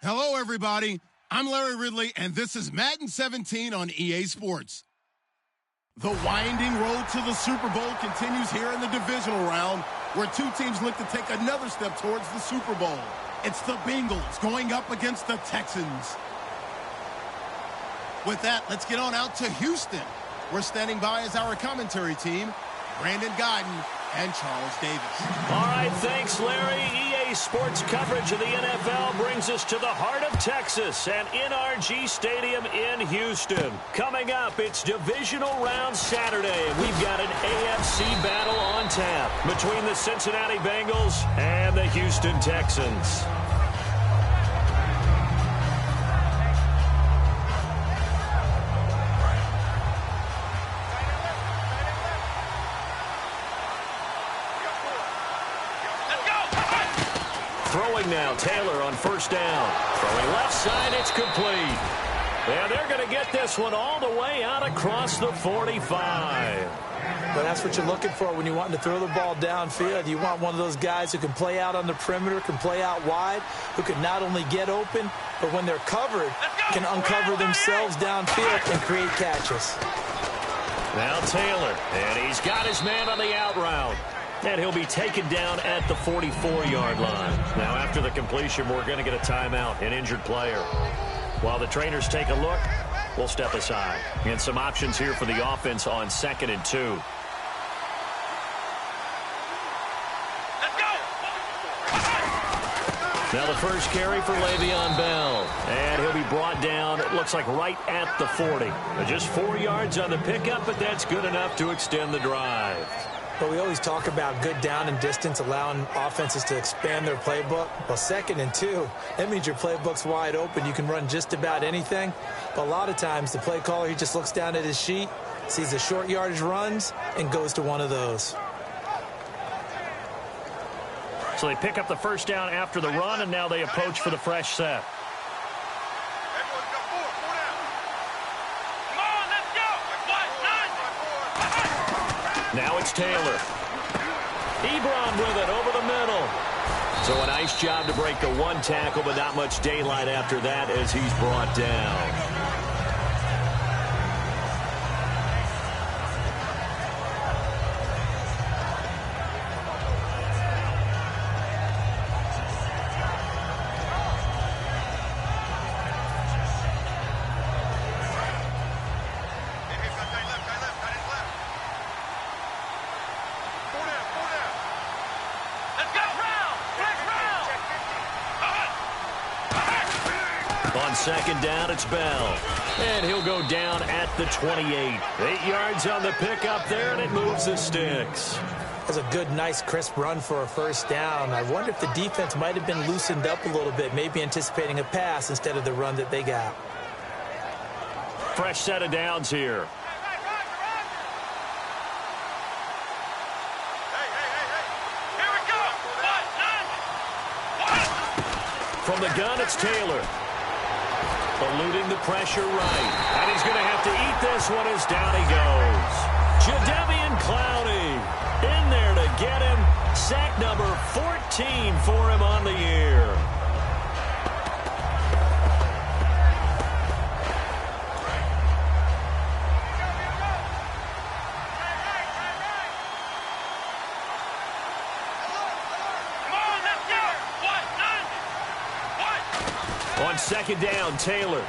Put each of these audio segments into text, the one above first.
Hello, everybody. I'm Larry Ridley, and this is Madden 17 on EA Sports. The winding road to the Super Bowl continues here in the divisional round, where two teams look to take another step towards the Super Bowl. It's the Bengals going up against the Texans. With that, let's get on out to Houston. We're standing by as our commentary team, Brandon Godden and Charles Davis. All right, thanks, Larry. EA Sports coverage of the NFL brings us to the heart of Texas and NRG Stadium in Houston. Coming up, it's divisional round Saturday. We've got an AFC battle on tap between the Cincinnati Bengals and the Houston Texans. Throwing now, Taylor on first down. Throwing left side, it's complete. And they're going to get this one all the way out across the 45. Well, that's what you're looking for when you're wanting to throw the ball downfield. You want one of those guys who can play out on the perimeter, can play out wide, who can not only get open, but when they're covered, can uncover themselves downfield and create catches. Now Taylor, and he's got his man on the out route. And he'll be taken down at the 44-yard line. Now, after the completion, we're going to get a timeout, an injured player. While the trainers take a look, we'll step aside. And some options here for the offense on 2nd and 2. Let's go! Now the first carry for Le'Veon Bell. And he'll be brought down, it looks like right at the 40. Just 4 yards on the pickup, but that's good enough to extend the drive. But we always talk about good down and distance, allowing offenses to expand their playbook. Well, 2nd and 2, that means your playbook's wide open. You can run just about anything. But a lot of times, the play caller, he just looks down at his sheet, sees the short yardage runs, and goes to one of those. So they pick up the first down after the run, and now they approach for the fresh set. Now it's Taylor. Ebron with it over the middle. So a nice job to break the one tackle, but not much daylight after that as he's brought down. On 2nd down, it's Bell. And he'll go down at the 28. 8 yards on the pickup there, and it moves the sticks. That's a good, nice, crisp run for a first down. I wonder if the defense might have been loosened up a little bit, maybe anticipating a pass instead of the run that they got. Fresh set of downs here. From the gun, it's Taylor. Eluding the pressure right. And he's going to have to eat this one as down he goes. Jadeveon Clowney in there to get him. Sack number 14 for him on the year. On 2nd down, Taylor.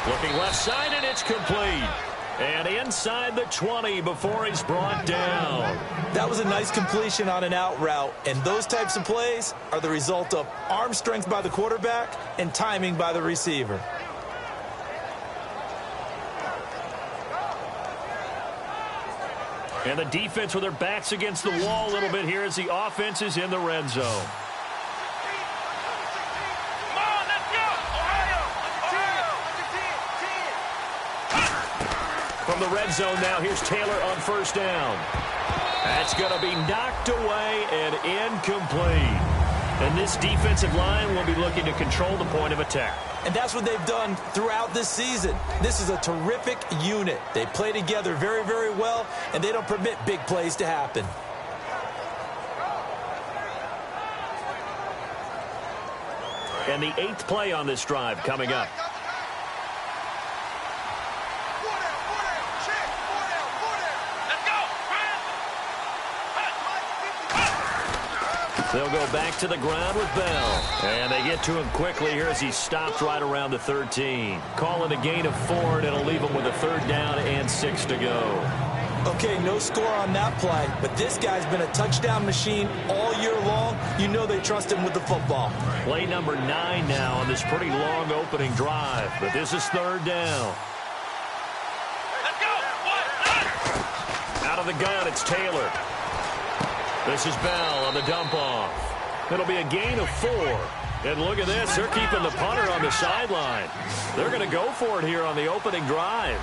Looking left side, and it's complete. And inside the 20 before he's brought down. That was a nice completion on an out route, and those types of plays are the result of arm strength by the quarterback and timing by the receiver. And the defense with their backs against the wall a little bit here as the offense is in the red zone. From the red zone now, here's Taylor on first down. That's going to be knocked away and incomplete. And this defensive line will be looking to control the point of attack. And that's what they've done throughout this season. This is a terrific unit. They play together very, very well, and they don't permit big plays to happen. And the 8th play on this drive coming up. They'll go back to the ground with Bell. And they get to him quickly here as he stopped right around the 13. Calling a gain of 4, and it'll leave him with a 3rd down and 6 to go. Okay, no score on that play, but this guy's been a touchdown machine all year long. You know they trust him with the football. Play number 9 now on this pretty long opening drive, but this is 3rd down. Let's go. Out of the gun, it's Taylor. This is Bell on the dump-off. It'll be a gain of 4. And look at this. They're keeping the punter on the sideline. They're going to go for it here on the opening drive.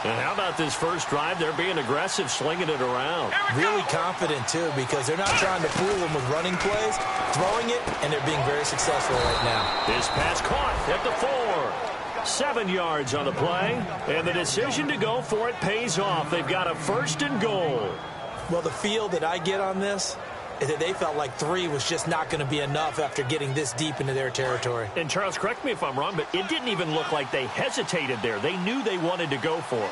And how about this first drive? They're being aggressive, slinging it around. Really confident, too, because they're not trying to fool them with running plays, throwing it, and they're being very successful right now. This pass caught at the 4. 7 yards on the play. And the decision to go for it pays off. They've got a 1st and goal. Well, the feel that I get on this is that they felt like 3 was just not going to be enough after getting this deep into their territory. And, Charles, correct me if I'm wrong, but it didn't even look like they hesitated there. They knew they wanted to go for it.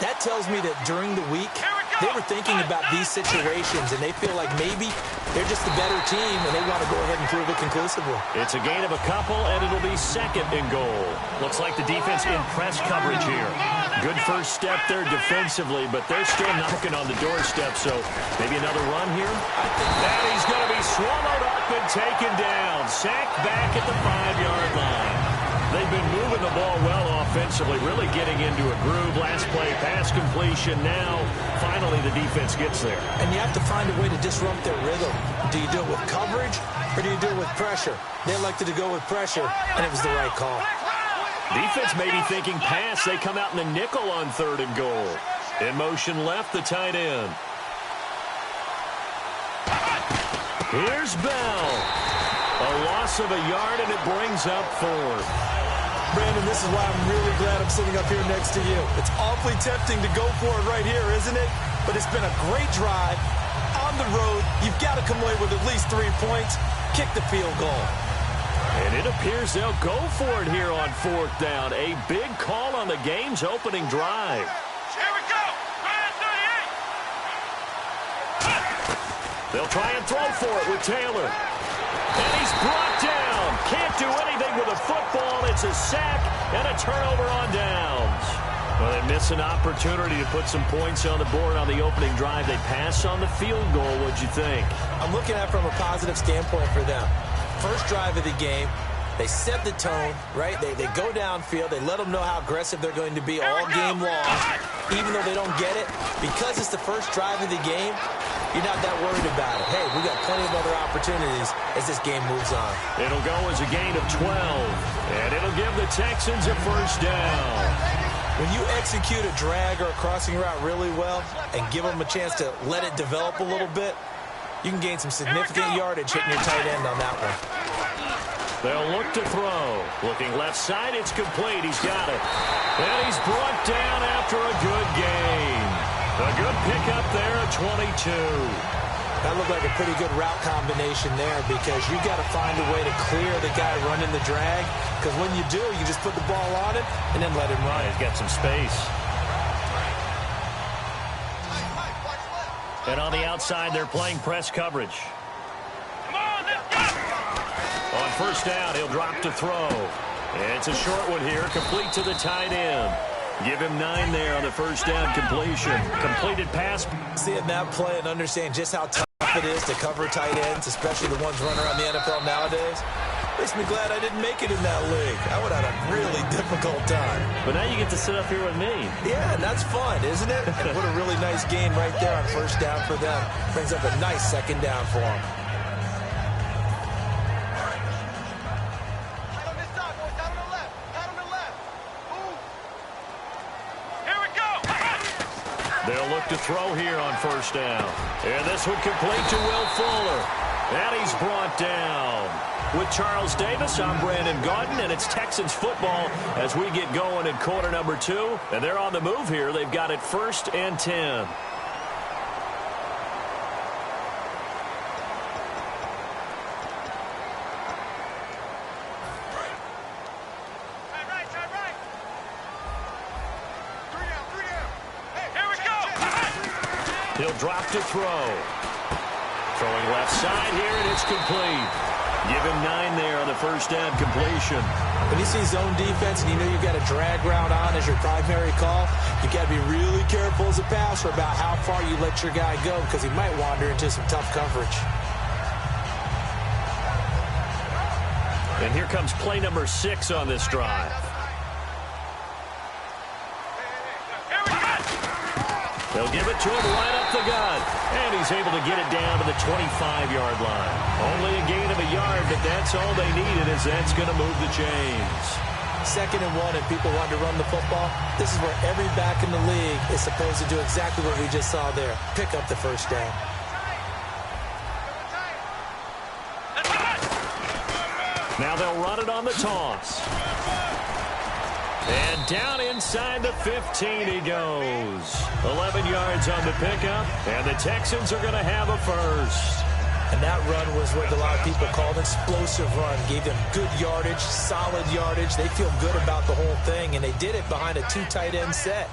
That tells me that during the week, they were thinking about these situations, and they feel like maybe they're just the better team, and they want to go ahead and prove it conclusively. It's a gain of a couple, and it'll be 2nd and goal. Looks like the defense in press coverage here. Good first step there defensively, but they're still knocking on the doorstep, so maybe another run here. And he's going to be swallowed up and taken down. Sacked back at the 5-yard line. They've been moving the ball well offensively, really getting into a groove. Last play, pass completion. Now, finally, the defense gets there. And you have to find a way to disrupt their rhythm. Do you do it with coverage, or do you do it with pressure? They elected to go with pressure, and it was the right call. Defense may be thinking pass. They come out in the nickel on 3rd and goal. In motion left, the tight end. Here's Bell. A loss of a yard, and it brings up 4th. Brandon, this is why I'm really glad I'm sitting up here next to you. It's awfully tempting to go for it right here, isn't it? But it's been a great drive. On the road, you've got to come away with at least 3 points. Kick the field goal. And it appears they'll go for it here on 4th down. A big call on the game's opening drive. Here we go. They'll try and throw for it with Taylor. And he's brought down. Can't do anything with a football. It's a sack and a turnover on downs. Well, they miss an opportunity to put some points on the board on the opening drive. They pass on the field goal. What'd you think? I'm looking at it from a positive standpoint for them. First drive of the game, they set the tone, right? They go downfield. They let them know how aggressive they're going to be all game long. Even though they don't get it, because it's the first drive of the game, you're not that worried about it. Hey, we got plenty of other opportunities as this game moves on. It'll go as a gain of 12, and it'll give the Texans a 1st down. When you execute a drag or a crossing route really well and give them a chance to let it develop a little bit, you can gain some significant yardage hitting your tight end on that one. They'll look to throw. Looking left side, it's complete. He's got it. And he's brought down after a good gain. A good pickup there at 22. That looked like a pretty good route combination there because you've got to find a way to clear the guy running the drag. Because when you do, you just put the ball on him and then let him run. He's got some space. And on the outside, they're playing press coverage. Come on, let's go. On 1st down, he'll drop to throw. And it's a short one here, complete to the tight end. Give him 9 there on the 1st down completion. Completed pass. Seeing that play and understand just how tough it is to cover tight ends, especially the ones running around the NFL nowadays, makes me glad I didn't make it in that league. I would have had a really difficult time. But now you get to sit up here with me. Yeah, and that's fun, isn't it? And what a really nice game right there on 1st down for them. Brings up a nice 2nd down for them. They'll look to throw here on 1st down. And this one complete to Will Fuller. And he's brought down. With Charles Davis, I'm Brandon Gaudin, and it's Texans football as we get going in quarter number 2. And they're on the move here. They've got it 1st and 10. He'll drop to throw. Throwing left side here, and it's complete. Give him 9 there on the first down completion. When you see zone defense and you know you've got a drag route on as your primary call, you've got to be really careful as a passer about how far you let your guy go because he might wander into some tough coverage. And here comes play number 6 on this drive. They'll give it to him right up the gut. And he's able to get it down to the 25-yard line. Only a gain of a yard, but that's all they needed, as that's going to move the chains. 2nd and 1, and people want to run the football. This is where every back in the league is supposed to do exactly what we just saw there. Pick up the first down. Now they'll run it on the toss. And down inside the 15 he goes. 11 yards on the pickup, and the Texans are going to have a first. And that run was what a lot of people called an explosive run. Gave them good yardage, solid yardage. They feel good about the whole thing, and they did it behind a 2 tight end set.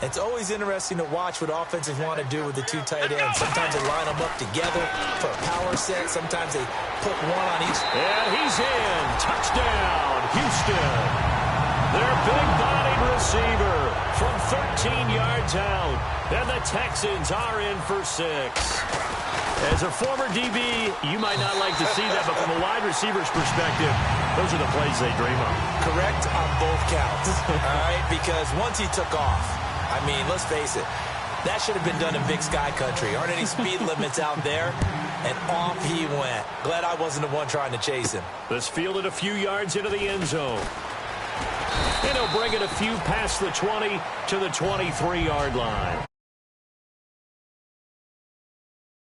It's always interesting to watch what offenses want to do with the 2 tight ends. Sometimes they line them up together for a power set. Sometimes they put one on each. And he's in. Touchdown, Houston. Their big-bodied receiver from 13 yards out. And the Texans are in for 6. As a former DB, you might not like to see that, but from a wide receiver's perspective, those are the plays they dream of. Correct on both counts. All right, because once he took off, I mean, let's face it, that should have been done in Big Sky Country. Aren't any speed limits out there? And off he went. Glad I wasn't the one trying to chase him. This fielded a few yards into the end zone. And he'll bring it a few past the 20 to the 23-yard line.